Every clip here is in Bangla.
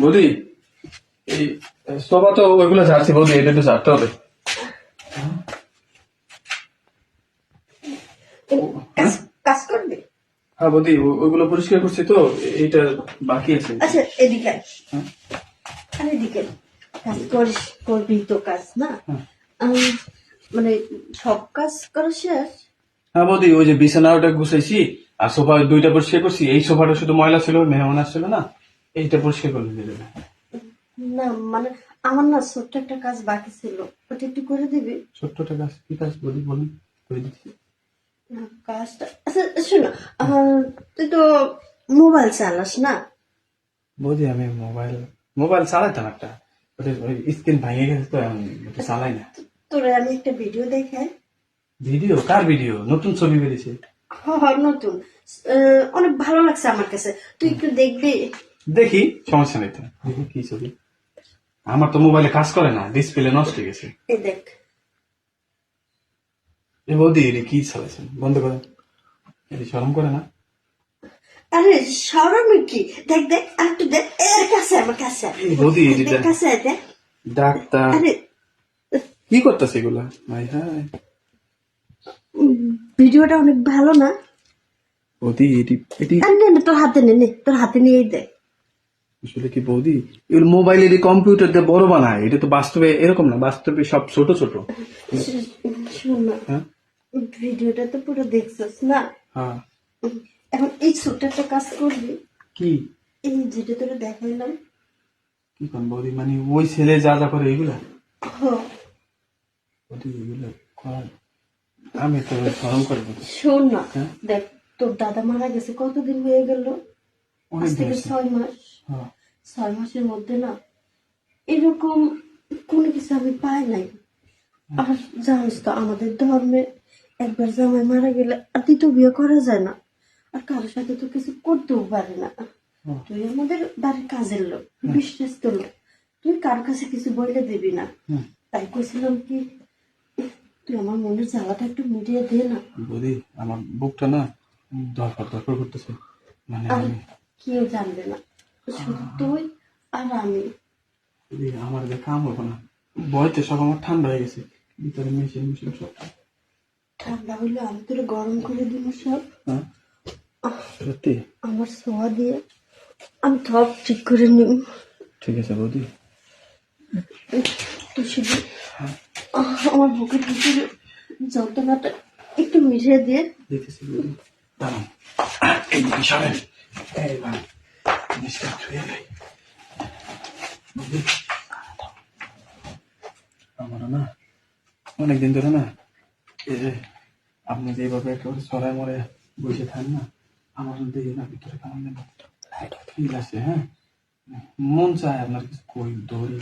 বৌদি, এই সোফা তো ওইগুলো ঝাড়ছি বৌদি, এটা তো ঝাড়তে হবে। কাজ করবে? হ্যাঁ বৌদি, ওইগুলো পরিষ্কার করছি তো, এইটা বাকি আছে। আচ্ছা এদিকে আয়। আর এদিকে কাজ করবি তো কাজ না? মানে সব কাজ করা শেষ? হ্যাঁ বৌদি, ওই যে বিছানাটা গুছাইছি আর সোফা দুইটা পরিষ্কার করছি। এই সোফাটা শুধু ময়লা ছিল, মেহমান আসছিল না, এইটা পরিষ্কার করলে দিয়ে দেবে। না মানে আমার না ছোট্ট একটা কাজ বাকি ছিল, ওটা একটু করে দিবি? ছোট্ট কাজ? কি কাজ বৌদি বলুন, করে দিচ্ছি। না, কাজটা আচ্ছা শোনো, তুই তো মোবাইল চালাস না? বৌদি আমি মোবাইল চালাইতাম একটা, ওই স্ক্রিন ভেঙে গেছে তো এখন ওটা চালাই না। তোরে আমি একটা ভিডিও দেখাই। ভিডিও? কার ভিডিও? নতুন ছবি বেরিয়েছে? নতুন, অনেক ভালো লাগছে আমার কাছে, তুই একটু দেখবি? দেখি, সমস্যা নেই তো। দেখি কি ছবি। আমার তো মোবাইলে কাজ করে না, ডিসপ্লে নষ্ট হয়ে গেছে। এই দেখ। এ বৌদি, এটা কি চালাইছেন? বন্ধ করেন, এটা শরম করে না? আরে সরমের কি, দেখ দেখ আর একটু দেখ, এর কাছে আমার কাছে বৌদি দেখ, কাছে আয়, দেখ। ডাক্তার আরে কি করতেছে এগুলা? হাই হাই ভিডিওটা অনেক ভালো না? বৌদি, এটি এটি নে নে, তোর হাতে নে, তোর হাতে নিয়েই দেখ। আসলে কি বৌদি, এগুলো মোবাইলের কম্পিউটার দিয়ে বড় বানায়, এটা তো বাস্তবে এরকম না, বাস্তবে সব ছোট ছোট। শোন না, হ্যাঁ ভিডিওটা তো পুরো দেখছস না? হ্যাঁ। এখন এই ছোট্ট একটা কাজ করবি, কি? এই যেটা তোরা দেখাইলাম। কি কোন বৌদি, মানে ওই ছেলে যা যা করে এগুলা? হ্যাঁ। বৌদি এগুলো করার আমি তো শরম করে বলি। শোন না, হ্যাঁ? দেখ তোর দাদা মারা গেছে কতদিন হয়ে গেল? অনেক আজ থেকে দিন হয়েছে। 6 মাস। হ্যাঁ। 6 মাসের মধ্যে না এরকম কোনো কিছু আমি পাই নাই। আর জানিস তো আমাদের ধর্মে একবার জামাই মারা গেলে আর দ্বিতীয় বিয়ে করা যায় না, আর কারোর সাথে তো কিছু করতেও পারে না। তুই আমাদের বাড়ির কাজের লোক, বিশ্বস্ত লোক, তুই কার কাছে কিছু বলে দিবি না। তাই কইছিলাম কি, তুই আমার মনের জ্বালাটা একটু মিটিয়ে দে না। বৌদি আমার বুকটা না ধরপড় ধরপড় করতেছে, মানে আর আমি কেউ জানবে না, শুধু তুই আর আমি। বৌদি, আমার যে কাম হবো না, বয়তে সব আমার ঠান্ডা হয়ে গেছে, ভিতরে মেশিন মেশিন সব। ঠান্ডা হইলে আমি তোরে গরম করে দিব সব। হ্যাঁ সত্যি? আমার ছোঁয়া দিয়ে আমি সব ঠিক করে নিব। ঠিক আছে বৌদি। তুই শুধু আমার বুকের ভিতরে যন্ত্রণাটা একটু মিশিয়ে দিয়ে। দেখতেছি বৌদি, দাঁড়ান এইদিকে সরেন। এইবার জিনিসটা ছুঁয়ে যাই বৌদি। আমারও না অনেকদিন ধরে না, এই যে আপনি যেভাবে একেবারে সরাই মরে বসে থাকেন না, আমার দেখে না ভিতরে কেমন যেন ফিল আসে। হ্যাঁ, মন চায় আপনার কিছু কই ধরি,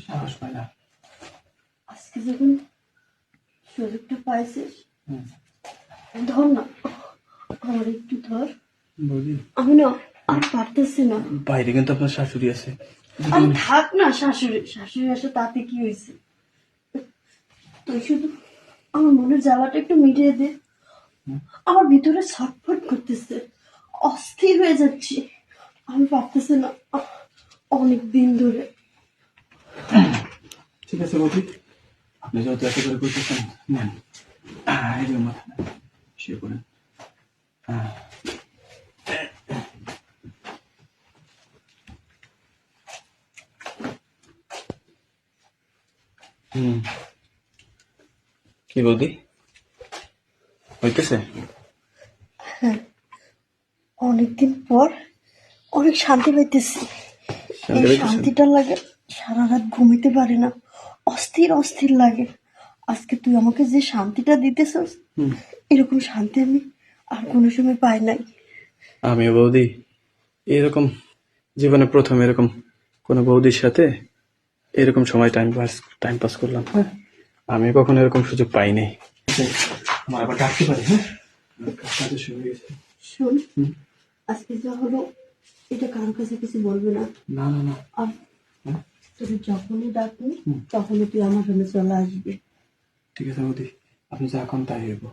সাহস পায় না। আজকে যখন সুযোগটা পাইছিস, হুম। ধর না, আমার একটু ধর। বৌদি আমি না আর পারতেছি না। বাইরে কিন্তু আপনার শাশুড়ি আছে। আর থাক না, শাশুড়ি শাশুড়ি আসে তাতে কি হয়েছে? তুই শুধু আমার মনের জ্বালাটা একটু মিটিয়ে দে। আমার ভিতরে ছটফট করতেছে, অস্থির হয়ে যাচ্ছি, আমি পারতেছি না অনেক দিন ধরে। ঠিক আছে বৌদি, আপনি যেহেতু এত করে করতেছেন, নেন এই যে মাথা শুয়ে পড়েন। হুম, কি বৌদি হইতেছে? হ্যাঁ, অনেকদিন পর অনেক শান্তি পাইতেছি। এই শান্তিটা লাগে, সারা রাত ঘুমিতে পারি না, অস্থির অস্থির লাগে। আজকে তুই আমাকে যে শান্তিটা দিতেছস, এরকম শান্তি আমি আর কোনো সময় পাই নাই। আমিও বৌদি এরকম জীবনে প্রথম এরকম কোন বৌদির সাথে এরকম সময় টাইম পাস করলাম। হ্যাঁ, আমি কখনো এরকম সুযোগ পাইনি। আমার আবার ডাকতে পারি? হ্যাঁ, কাজে শুরু হয়ে গেছে। শোন, আজকে যা হলো এটা কারোর কাছে কিছু বলবি না। না না না। আর তোর যখনই ডাকি তখনই তুই আমার রুমে চলে আসবি। ঠিক আছে বৌদি, আপনি যা এখন তাই হইব।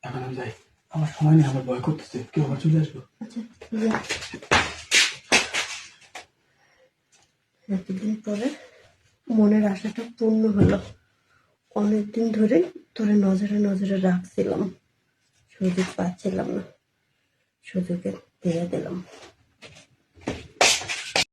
এখন আমি যাই, আমার সময় নেই, আমার ভয় করতেছে, কেউ আবার চলে আসবো। আচ্ছা যা। এতদিন পরে মনের আশাটা পূর্ণ হলো। অনেকদিন ধরে তোরে নজরে নজরে রাখছিলাম, সুযোগ পাচ্ছিলাম না, সুযোগে দিয়ে দিলাম।